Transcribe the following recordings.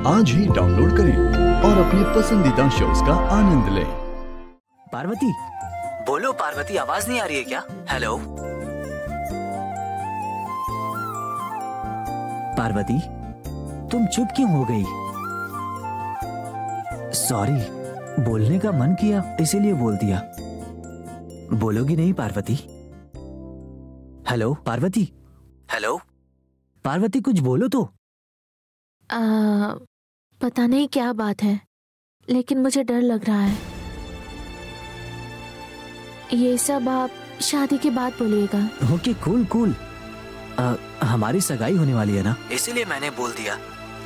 आज ही डाउनलोड करें और अपने पसंदीदा शोज का आनंद लें। पार्वती, बोलो पार्वती, आवाज नहीं आ रही है क्या? हेलो पार्वती, तुम चुप क्यों हो गई? सॉरी, बोलने का मन किया इसीलिए बोल दिया। बोलोगी नहीं पार्वती? हेलो पार्वती, हेलो पार्वती, कुछ बोलो तो। पता नहीं क्या बात है, लेकिन मुझे डर लग रहा है। ये सब आप शादी के बाद बोलिएगा। Okay, cool cool. हमारी सगाई होने वाली है ना, इसीलिए मैंने बोल दिया।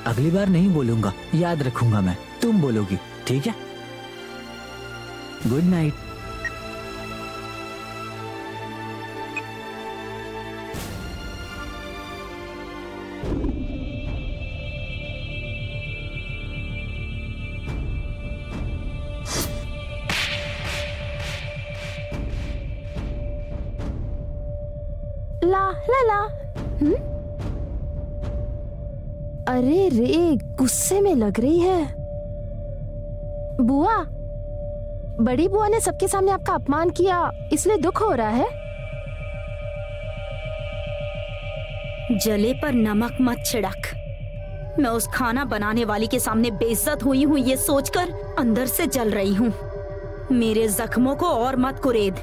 अगली बार नहीं बोलूंगा, याद रखूंगा मैं। तुम बोलोगी, ठीक है? Good night. ला ला ला। अरे रे, गुस्से में लग रही है। बुआ, बड़ी बुआ ने सबके सामने आपका अपमान किया, इसलिए दुख हो रहा है। जले पर नमक मत छिड़क। मैं उस खाना बनाने वाली के सामने बेइज्जत हुई हूँ, ये सोचकर अंदर से जल रही हूँ। मेरे जख्मों को और मत कुरेद।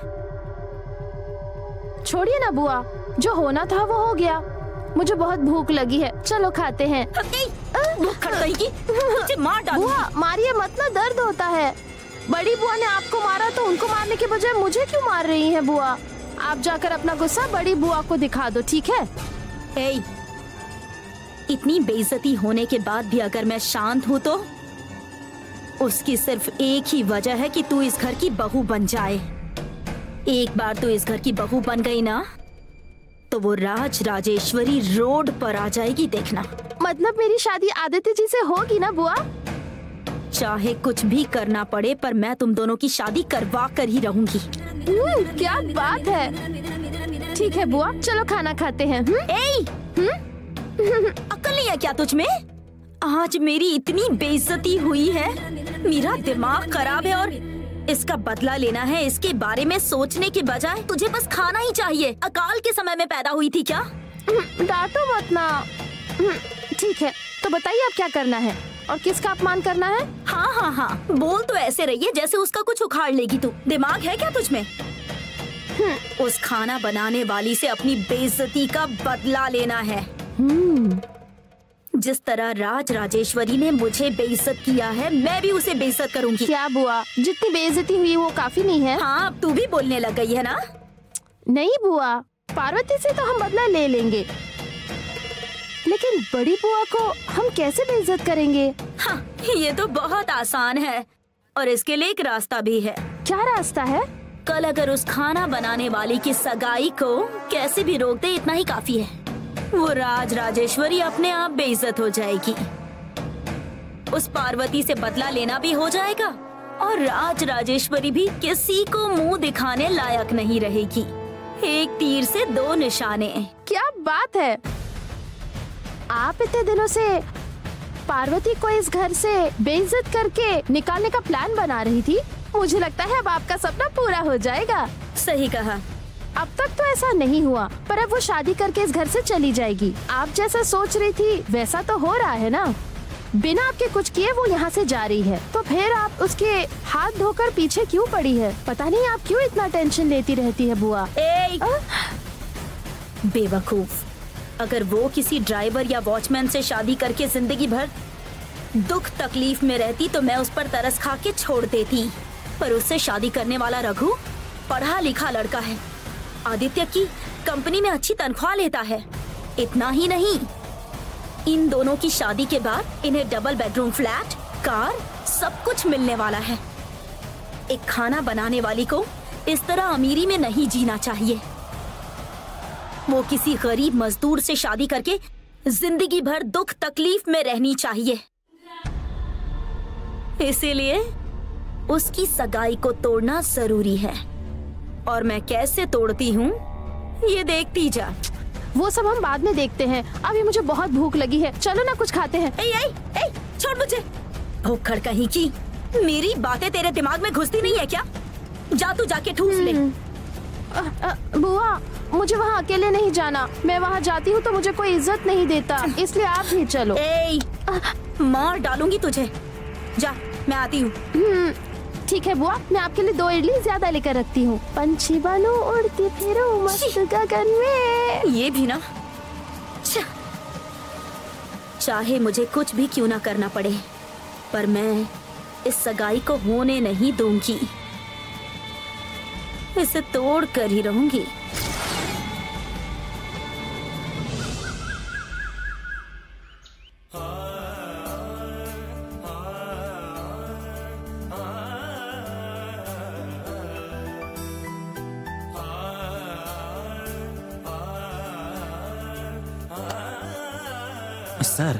छोड़िए ना बुआ, जो होना था वो हो गया। मुझे बहुत भूख लगी है, चलो खाते हैं। मुझे मार डालो। बुआ मारिए मत ना, दर्द होता है। बड़ी बुआ ने आपको मारा तो उनको मारने के बजाय मुझे क्यों मार रही हैं बुआ? आप जाकर अपना गुस्सा बड़ी बुआ को दिखा दो, ठीक है? इतनी बेइज्जती होने के बाद भी अगर मैं शांत हूँ तो उसकी सिर्फ एक ही वजह है कि तू इस घर की बहू बन जाए। एक बार तू इस घर की बहू बन गई ना तो वो राज राजेश्वरी रोड पर आ जाएगी, देखना। मतलब मेरी शादी आदित्य जी से होगी ना बुआ? चाहे कुछ भी करना पड़े, पर मैं तुम दोनों की शादी करवा कर ही रहूंगी। क्या बात है। ठीक है बुआ, चलो खाना खाते हैं। अक्ल नहीं है क्या तुझ में? आज मेरी इतनी बेइज्जती हुई है, मेरा दिमाग खराब है और इसका बदला लेना है। इसके बारे में सोचने के बजाय तुझे बस खाना ही चाहिए। अकाल के समय में पैदा हुई थी क्या? डांटो मत ना। ठीक है, तो बताइए अब क्या करना है और किसका अपमान करना है? हाँ हाँ हाँ, बोल तो ऐसे रही है जैसे उसका कुछ उखाड़ लेगी तू। दिमाग है क्या तुझ में? उस खाना बनाने वाली से अपनी बेइज्जती का बदला लेना है। जिस तरह राज राजेश्वरी ने मुझे बेइज्जत किया है, मैं भी उसे बेइज्जत करूंगी। क्या बुआ, जितनी बेइज्जती हुई वो काफी नहीं है? हाँ, अब तू भी बोलने लग गई है ना? नहीं बुआ, पार्वती से तो हम बदला ले लेंगे, लेकिन बड़ी बुआ को हम कैसे बेइज्जत करेंगे? हाँ, ये तो बहुत आसान है और इसके लिए एक रास्ता भी है। क्या रास्ता है? कल अगर उस खाना बनाने वाली की सगाई को कैसे भी रोक दे, इतना ही काफी है। वो राज राजेश्वरी अपने आप बेइज्जत हो जाएगी, उस पार्वती से बदला लेना भी हो जाएगा और राज राजेश्वरी भी किसी को मुंह दिखाने लायक नहीं रहेगी। एक तीर से दो निशाने। क्या बात है। आप इतने दिनों से पार्वती को इस घर से बेइज्जत करके निकालने का प्लान बना रही थी। मुझे लगता है अब आपका सपना पूरा हो जाएगा। सही कहा। अब तक तो ऐसा नहीं हुआ, पर अब वो शादी करके इस घर से चली जाएगी। आप जैसा सोच रही थी वैसा तो हो रहा है ना। बिना आपके कुछ किए वो यहाँ से जा रही है, तो फिर आप उसके हाथ धोकर पीछे क्यों पड़ी है? पता नहीं आप क्यों इतना टेंशन लेती रहती है बुआ। बेवकूफ, अगर वो किसी ड्राइवर या वॉचमैन से शादी करके जिंदगी भर दुख तकलीफ में रहती तो मैं उस पर तरस खा के छोड़ देती, पर उससे शादी करने वाला रघु पढ़ा लिखा लड़का है, आदित्य की कंपनी में अच्छी तनख्वाह लेता है। इतना ही नहीं, इन दोनों की शादी के बाद इन्हें डबल बेडरूम फ्लैट, कार, सब कुछ मिलने वाला है। एक खाना बनाने वाली को इस तरह अमीरी में नहीं जीना चाहिए। वो किसी गरीब मजदूर से शादी करके जिंदगी भर दुख तकलीफ में रहनी चाहिए। इसीलिए उसकी सगाई को तोड़ना जरूरी है, और मैं कैसे तोड़ती हूँ ये देखती जा। वो सब हम बाद में देखते हैं, अभी मुझे बहुत भूख लगी है। चलो ना कुछ खाते हैं। छोड़ मुझे। भूखड़ कहीं की, मेरी बातें तेरे दिमाग में घुसती नहीं है क्या? जा तू जाके ठूस ले। बुआ, मुझे वहाँ अकेले नहीं जाना। मैं वहाँ जाती हूँ तो मुझे कोई इज्जत नहीं देता, इसलिए आप भी चलो। मार डालूंगी तुझे। जा, मैं आती हूँ। ठीक है बुआ, मैं आपके लिए 2 इडली ज्यादा लेकर रखती हूँ। पंछी बनो उड़ती फिरो मस्त गगन में। ये भी ना, चाहे मुझे कुछ भी क्यों ना करना पड़े, पर मैं इस सगाई को होने नहीं दूंगी। इसे तोड़ कर ही रहूंगी। सर,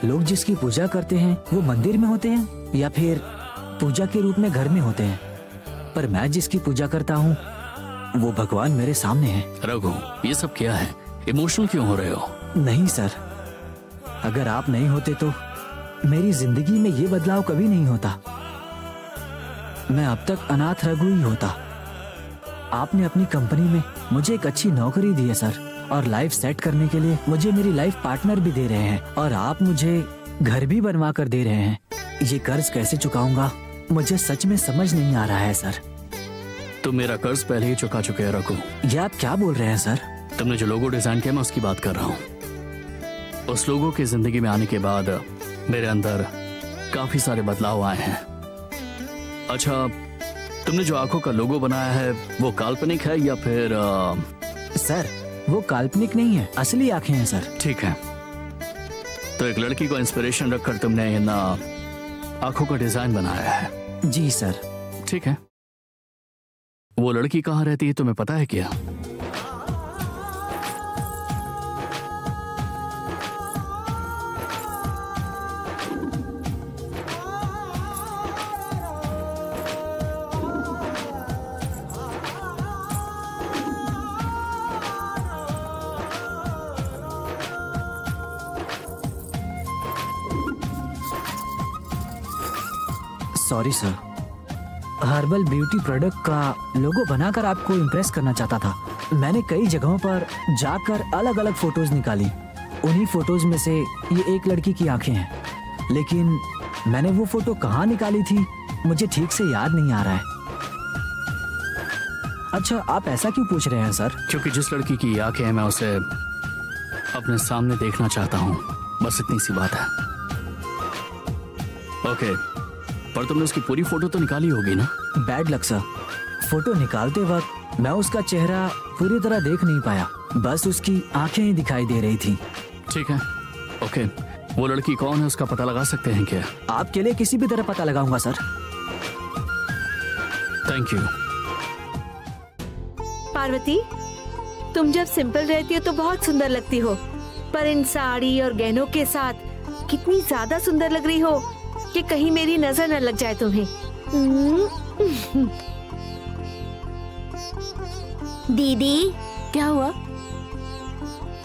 लोग जिसकी पूजा करते हैं वो मंदिर में होते हैं या फिर पूजा के रूप में घर में होते हैं, पर मैं जिसकी पूजा करता हूँ वो भगवान मेरे सामने है। रघु, ये सब क्या है? इमोशनल क्यों हो रहे हो? नहीं सर, अगर आप नहीं होते तो मेरी जिंदगी में ये बदलाव कभी नहीं होता। मैं अब तक अनाथ रघु ही होता। आपने अपनी कंपनी में मुझे एक अच्छी नौकरी दी है सर, और लाइफ सेट करने के लिए मुझे मेरी लाइफ पार्टनर भी दे रहे हैं, और आप मुझे घर भी बनवा कर दे रहे हैं। ये कर्ज कैसे चुकाऊंगा मुझे सच में समझ नहीं आ रहा है सर। तुम मेरा कर्ज पहले ही चुका चुके हैं रघु। ये आप क्या बोल रहे हैं सर? तुमने जो लोगो डिजाइन किया मैं उसकी बात कर रहा हूँ। उस लोगों की जिंदगी में आने के बाद मेरे अंदर काफी सारे बदलाव आए हैं। अच्छा, तुमने जो आंखों का लोगो बनाया है वो काल्पनिक है या फिर सर, वो काल्पनिक नहीं है, असली आंखें हैं सर। ठीक है, तो एक लड़की को इंस्पिरेशन रखकर तुमने इन आंखों का डिजाइन बनाया है। जी सर। ठीक है, वो लड़की कहाँ रहती है तुम्हें पता है क्या? Sorry sir, herbal beauty product का लोगो बनाकर आपको इम्प्रेस करना चाहता था। मैंने कई जगहों पर जाकर अलग अलग फोटोज निकाली। उन्हीं फोटोज में से ये एक लड़की की आंखें हैं, लेकिन मैंने वो फोटो कहाँ निकाली थी मुझे ठीक से याद नहीं आ रहा है। अच्छा, आप ऐसा क्यों पूछ रहे हैं सर? क्योंकि जिस लड़की की आंखें हैं मैं उसे अपने सामने देखना चाहता हूँ, बस इतनी सी बात है। ओके, पर तुमने उसकी पूरी फोटो तो निकाली होगी ना? बैड लक सर, फोटो निकालते वक्त मैं उसका चेहरा पूरी तरह देख नहीं पाया, बस उसकी आंखें ही दिखाई दे रही थी। ठीक है, ओके, वो लड़की कौन है उसका पता लगा सकते हैं क्या? आपके लिए किसी भी तरह पता लगाऊंगा सर। Thank you. पार्वती, तुम जब सिंपल रहती हो तो बहुत सुंदर लगती हो, पर इन साड़ी और गहनों के साथ कितनी ज्यादा सुंदर लग रही हो कि कहीं मेरी नजर न लग जाए तुम्हें। दीदी, क्या हुआ?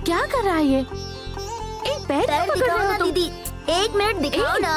क्या कर रहा है ये? एक पैर पैर पकड़ रहे दिखाओ हो ना तुम? दीदी, 1 मिनट दिखाओ ना।